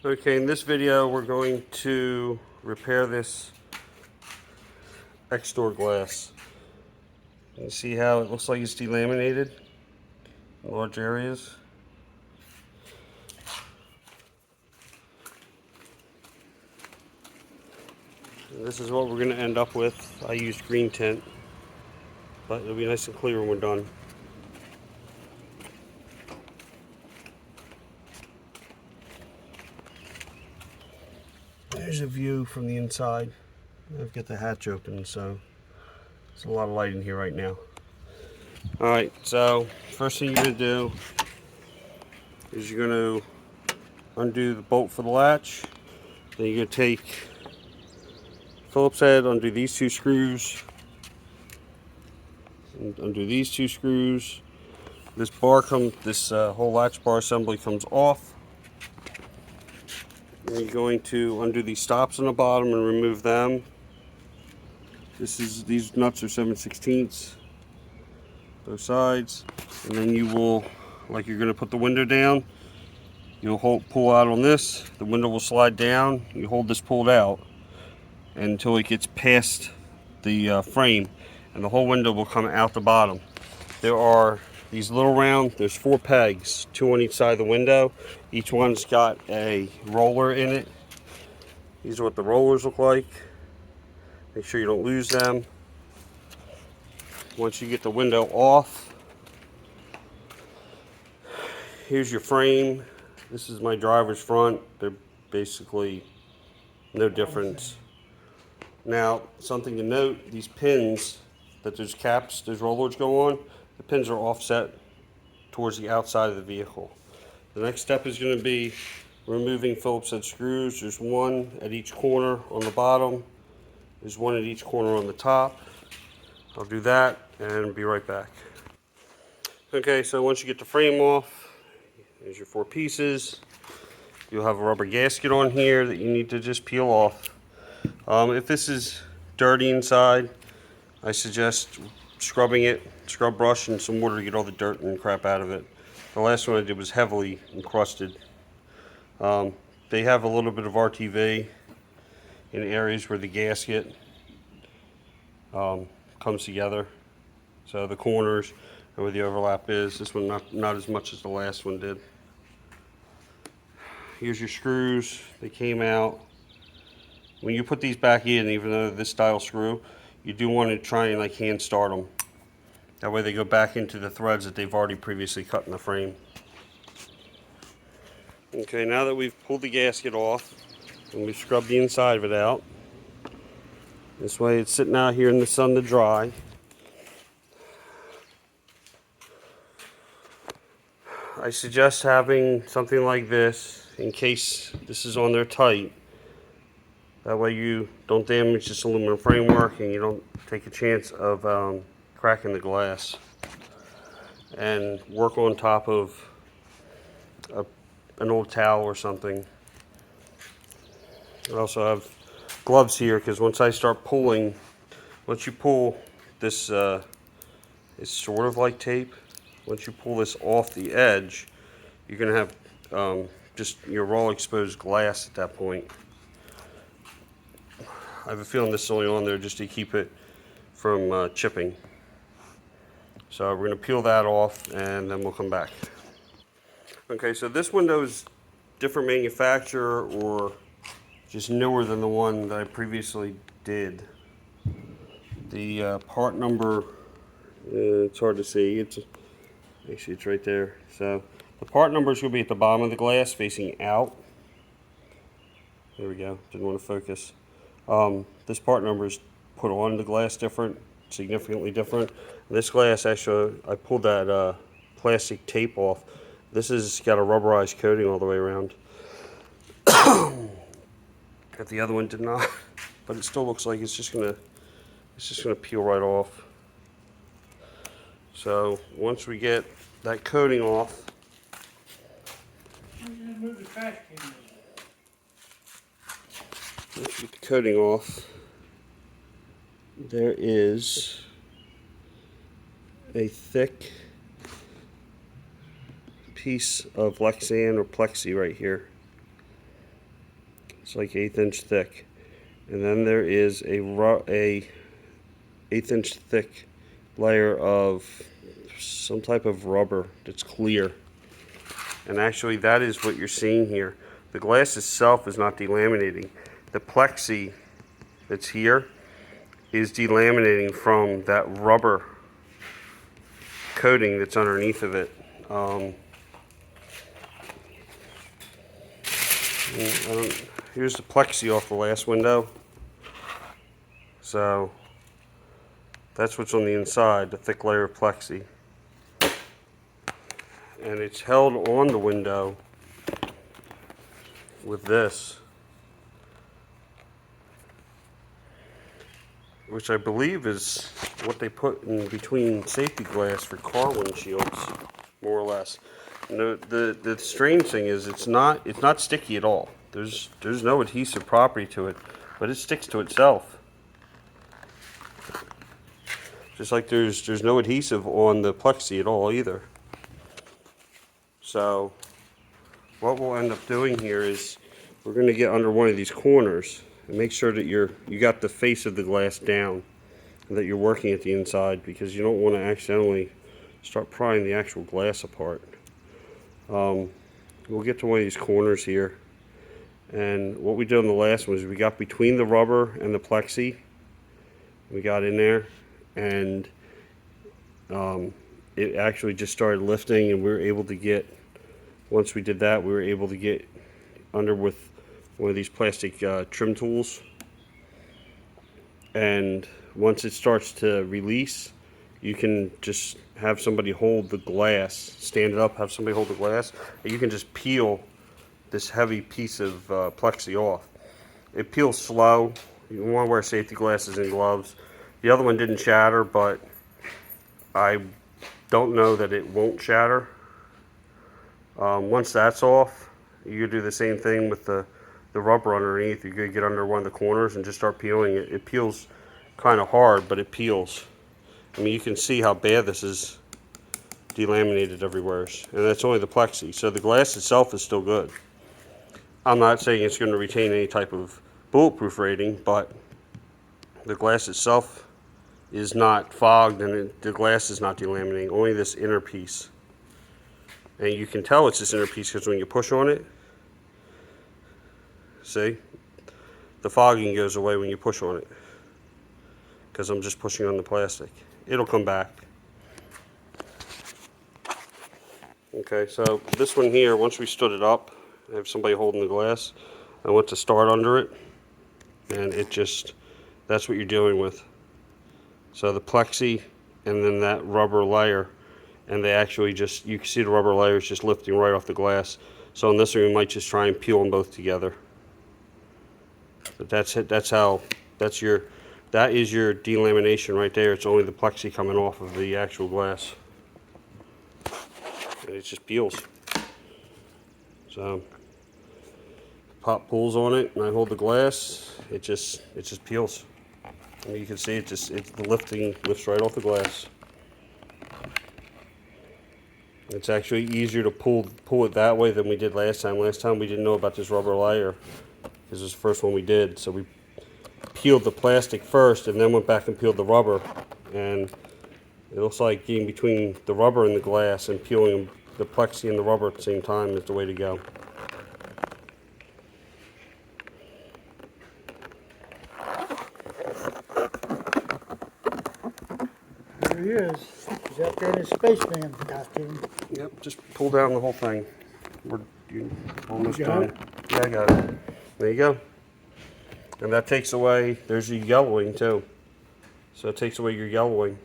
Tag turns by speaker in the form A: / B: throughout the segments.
A: Okay, in this video we're going to repair this X-door glass. You see how it looks like it's delaminated in large areas? And this is what we're going to end up with. I used green tint, but it'll be nice and clear when we're done. There's a view from the inside. I've got the hatch open, so there's a lot of light in here right now. Alright, so first thing you're going to do is you're going to undo the bolt for the latch. Then you're going to take Phillips head, undo these two screws, and undo these two screws. This whole latch bar assembly comes off. And you're going to undo these stops on the bottom and remove them. These nuts are 7/16, both sides. And then you will, like you're going to put the window down, you'll pull out on this. The window will slide down. You hold this pulled out until it gets past the frame, and the whole window will come out the bottom. There are these little there's 4 pegs, 2 on each side of the window. Each one's got a roller in it. These are what the rollers look like. Make sure you don't lose them. Once you get the window off, here's your frame. This is my driver's front. They're basically no difference. Now, something to note, these pins that those rollers go on, the pins are offset towards the outside of the vehicle. The next step is going to be removing Phillips head screws. There's 1 at each corner on the bottom. There's 1 at each corner on the top. I'll do that and be right back. Okay, so once you get the frame off, there's your 4 pieces. You'll have a rubber gasket on here that you need to just peel off. If this is dirty inside, I suggest scrubbing it, scrub brush and some water to get all the dirt and crap out of it. The last one I did was heavily encrusted. They have a little bit of RTV in areas where the gasket comes together. So the corners and where the overlap is. This one not as much as the last one did. Here's your screws. They came out. When you put these back in, even though they're this style screw, you do want to try and like hand start them. That way they go back into the threads that they've already previously cut in the frame. Okay, now that we've pulled the gasket off and we've scrubbed the inside of it out, this way it's sitting out here in the sun to dry. I suggest having something like this in case this is on there tight. That way you don't damage this aluminum framework and you don't take a chance of cracking the glass. And work on top of an old towel or something. I also have gloves here because once I start pulling, once you pull this, it's sort of like tape. Once you pull this off the edge, you're going to have just your raw exposed glass at that point. I have a feeling this is only on there just to keep it from chipping. So we're going to peel that off and then we'll come back. Okay, so this window is different manufacturer or just newer than the one that I previously did. The part number, it's hard to see. Actually, it's right there. So the part number is going to be at the bottom of the glass facing out. There we go. Didn't want to focus. This part number is put on the glass different, significantly different. This glass, actually, I pulled that plastic tape off. This has got a rubberized coating all the way around. But the other one did not. But it still looks like it's just gonna peel right off. So once we get that coating off,
B: move the trash can.
A: once we get the coating off, there is a thick piece of Lexan or Plexi right here. It's like 1/8 inch thick. And then there is a 1/8 inch thick layer of some type of rubber that's clear. And actually that is what you're seeing here. The glass itself is not delaminating. The plexi that's here is delaminating from that rubber coating that's underneath of it. Here's the plexi off the last window. So that's what's on the inside, the thick layer of plexi. And it's held on the window with this, which I believe is what they put in between safety glass for car windshields, more or less. And the strange thing is it's not sticky at all. There's no adhesive property to it, but it sticks to itself. Just like there's no adhesive on the plexi at all either. So what we'll end up doing here is we're going to get under one of these corners and make sure that you got the face of the glass down and that you're working at the inside, because you don't want to accidentally start prying the actual glass apart. We'll get to one of these corners here, and what we did on the last one is we got between the rubber and the plexi. We got in there, and it actually just started lifting, and we were able to get, once we did that, we were able to get under with one of these plastic trim tools. And once it starts to release, you can just have somebody hold the glass, stand it up, have somebody hold the glass, and you can just peel this heavy piece of plexi off. It peels slow. You want to wear safety glasses and gloves. The other one didn't shatter, but I don't know that it won't shatter. Once that's off, you do the same thing with the rubber underneath. You could get under one of the corners and just start peeling it. It peels kind of hard, but it peels. I mean, you can see how bad this is delaminated everywhere, and that's only the plexi. So the glass itself is still good. I'm not saying it's going to retain any type of bulletproof rating, but the glass itself is not fogged, and the glass is not delaminating, only this inner piece. And you can tell it's this inner piece because when you push on it, see, the fogging goes away when you push on it, because I'm just pushing on the plastic. It'll come back. Okay, so this one here, once we stood it up, I have somebody holding the glass. I went to start under it, and it just, that's what you're dealing with. So the plexi and then that rubber layer, and they actually just, you can see the rubber layer is just lifting right off the glass. So on this one, we might just try and peel them both together. But that's it. That is your delamination right there. It's only the plexi coming off of the actual glass, and it just peels. So pop pulls on it, and I hold the glass. It just peels. And you can see the lifting lifts right off the glass. It's actually easier to pull it that way than we did last time. Last time we didn't know about this rubber layer, because it was the first one we did. So we peeled the plastic first and then went back and peeled the rubber. And it looks like getting between the rubber and the glass and peeling the plexi and the rubber at the same time is the way to go.
B: There he is. He's out there in his spaceman costume.
A: Yep, just pull down the whole thing. We're almost
B: You got
A: done.
B: it?
A: Yeah, I got it. There you go. And that takes away, there's your yellowing too. So it takes away your yellowing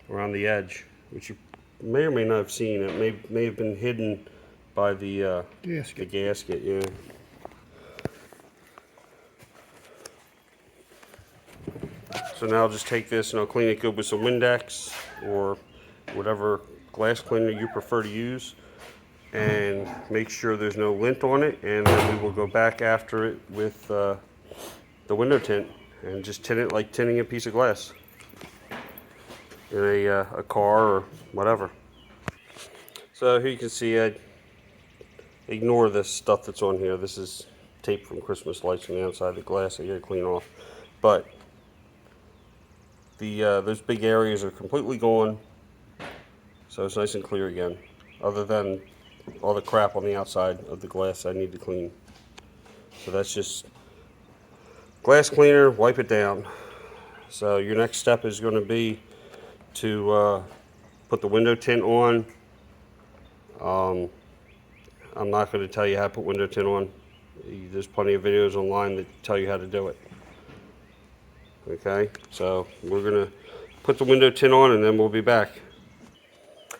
A: around the edge, which you may or may not have seen. It may have been hidden by the gasket, yeah. So now I'll just take this and I'll clean it good with some Windex or whatever glass cleaner you prefer to use, and make sure there's no lint on it, and then we will go back after it with the window tint and just tint it like tinting a piece of glass in a car or whatever. So here you can see I ignore this stuff that's on here. This is tape from Christmas lights on the outside of the glass I gotta clean off. But the those big areas are completely gone, so it's nice and clear again, other than all the crap on the outside of the glass I need to clean. So that's just glass cleaner, wipe it down. So your next step is going to be to put the window tint on. I'm not going to tell you how to put window tint on. There's plenty of videos online that tell you how to do it. Okay, so we're going to put the window tint on and then we'll be back.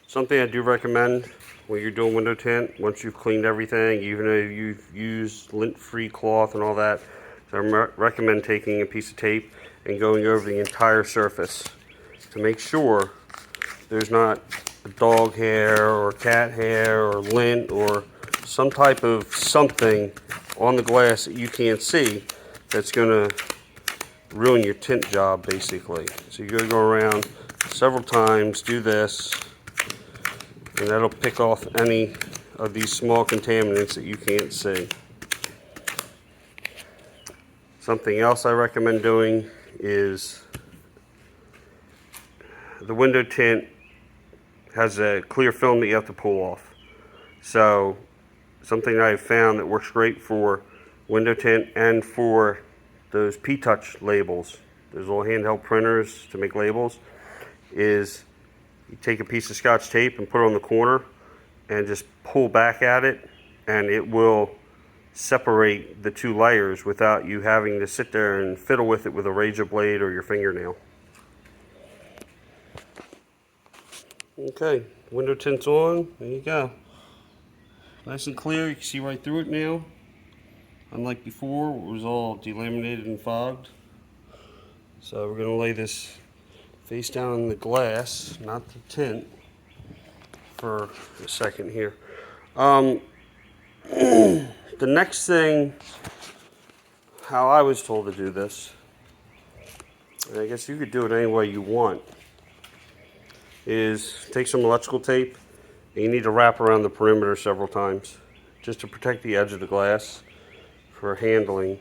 A: Something I do recommend when you're doing window tint, once you've cleaned everything, even though you've used lint-free cloth and all that, so I recommend taking a piece of tape and going over the entire surface to make sure there's not a dog hair or cat hair or lint or some type of something on the glass that you can't see that's going to ruin your tint job, basically. So you're going to go around several times, do this, and that'll pick off any of these small contaminants that you can't see. Something else I recommend doing is the window tint has a clear film that you have to pull off. So something I've found that works great for window tint and for those P-Touch labels, those little handheld printers to make labels, is you take a piece of Scotch tape and put it on the corner and just pull back at it, and it will separate the two layers without you having to sit there and fiddle with it with a razor blade or your fingernail. Okay, window tint's on. There you go. Nice and clear. You can see right through it now. Unlike before, it was all delaminated and fogged. So we're going to lay this face down on the glass, not the tint, for a second here. The next thing, how I was told to do this, and I guess you could do it any way you want, is take some electrical tape and you need to wrap around the perimeter several times just to protect the edge of the glass for handling,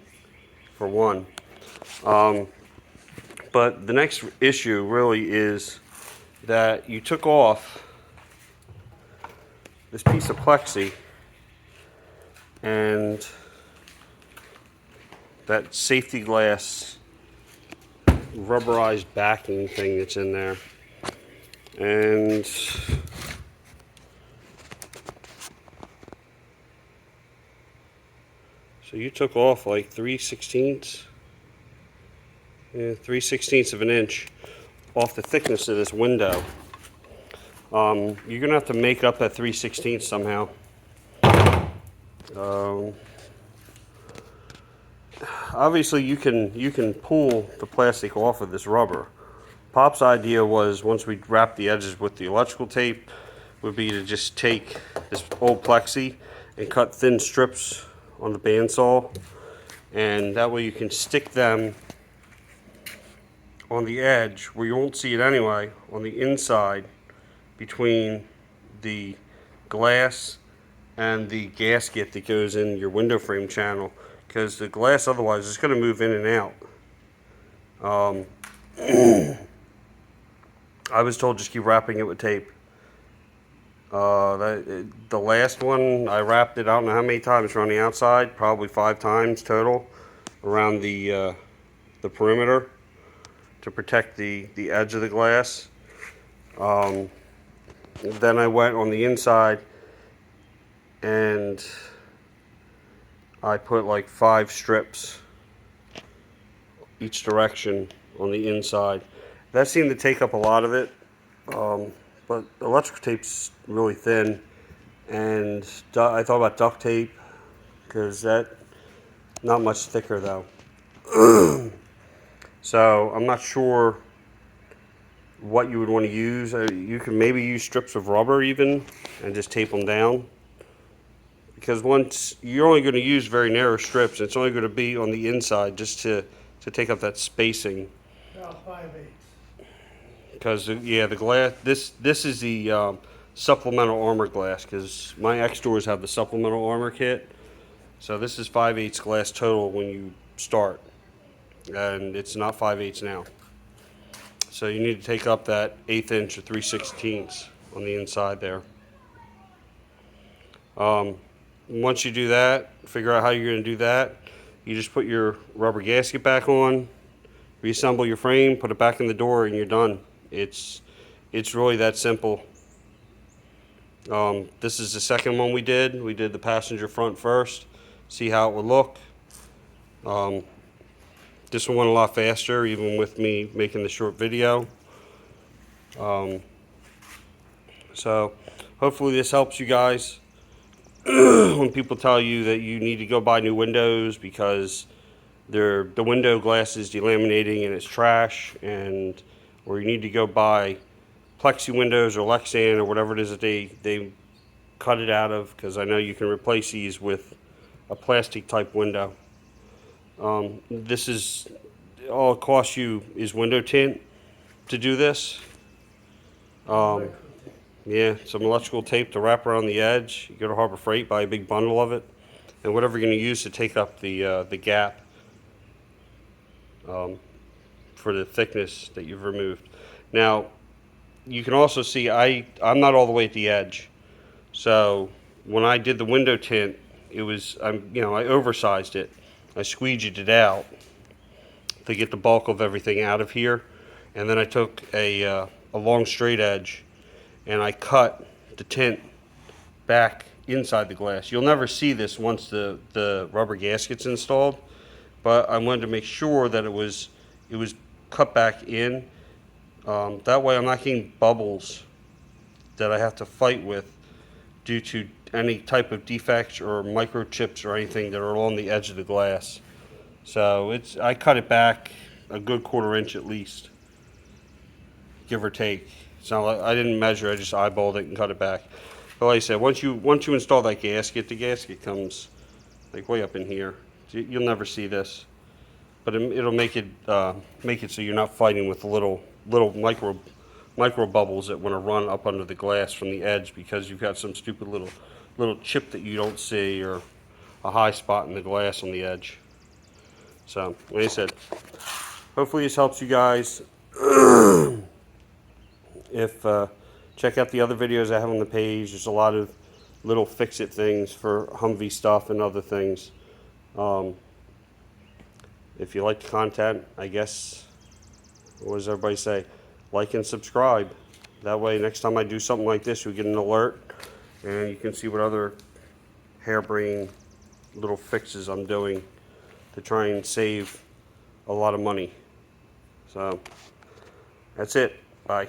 A: for one. But the next issue really is that you took off this piece of plexi and that safety glass rubberized backing thing that's in there. And so you took off like 3/16 of an inch off the thickness of this window. You're gonna have to make up that 3/16 somehow. Obviously you can pull the plastic off of this rubber. Pop's idea was, once we wrap the edges with the electrical tape, would be to just take this old plexi and cut thin strips on the bandsaw, and that way you can stick them on the edge where you won't see it anyway, on the inside between the glass and the gasket that goes in your window frame channel, because the glass otherwise is going to move in and out. I was told just keep wrapping it with tape. The last one I wrapped it, I don't know how many times around the outside, probably 5 times total around the perimeter to protect the edge of the glass. Then I went on the inside and I put like 5 strips each direction on the inside. That seemed to take up a lot of it, but electrical tape's really thin, and I thought about duct tape, because that not much thicker though. So I'm not sure what you would want to use. You can maybe use strips of rubber even and just tape them down, because once you're only going to use very narrow strips, it's only going to be on the inside just to take up that spacing.
B: About 5/8.
A: Because yeah, the glass, this is the supplemental armor glass, because my X doors have the supplemental armor kit. So this is 5/8 glass total when you start, and it's not 5/8 now. So you need to take up that 1/8 inch or 3/16 on the inside there. Once you do that, figure out how you're going to do that. You just put your rubber gasket back on, reassemble your frame, put it back in the door, and you're done. It's really that simple. This is the second one we did. We did the passenger front first, see how it would look. This one went a lot faster, even with me making the short video. So hopefully this helps you guys. When people tell you that you need to go buy new windows because the window glass is delaminating and it's trash, or you need to go buy plexi windows or Lexan or whatever it is that they cut it out of, because I know you can replace these with a plastic type window. This is all it costs you is window tint to do this. Yeah, some electrical tape to wrap around the edge. You go to Harbor Freight, buy a big bundle of it, and whatever you're going to use to take up the gap for the thickness that you've removed. Now, you can also see I'm not all the way at the edge, so when I did the window tint, I oversized it. I squeegeed it out to get the bulk of everything out of here, and then I took a long straight edge and I cut the tint back inside the glass. You'll never see this once the rubber gasket's installed, but I wanted to make sure that it was cut back in. That way I'm not getting bubbles that I have to fight with due to any type of defects or microchips or anything that are along the edge of the glass. So I cut it back a good 1/4 inch at least, give or take. It's not like I didn't measure, I just eyeballed it and cut it back. But like I said, once you install that gasket, the gasket comes like way up in here. You'll never see this, but it'll make it so you're not fighting with the little micro bubbles that want to run up under the glass from the edge because you've got some stupid little chip that you don't see, or a high spot in the glass on the edge. So, like I said, hopefully this helps you guys. Check out the other videos I have on the page. There's a lot of little fix-it things for Humvee stuff and other things. If you like the content, I guess, what does everybody say? Like and subscribe. That way, next time I do something like this, you'll get an alert, and you can see what other harebrained little fixes I'm doing to try and save a lot of money. So, that's it. Bye.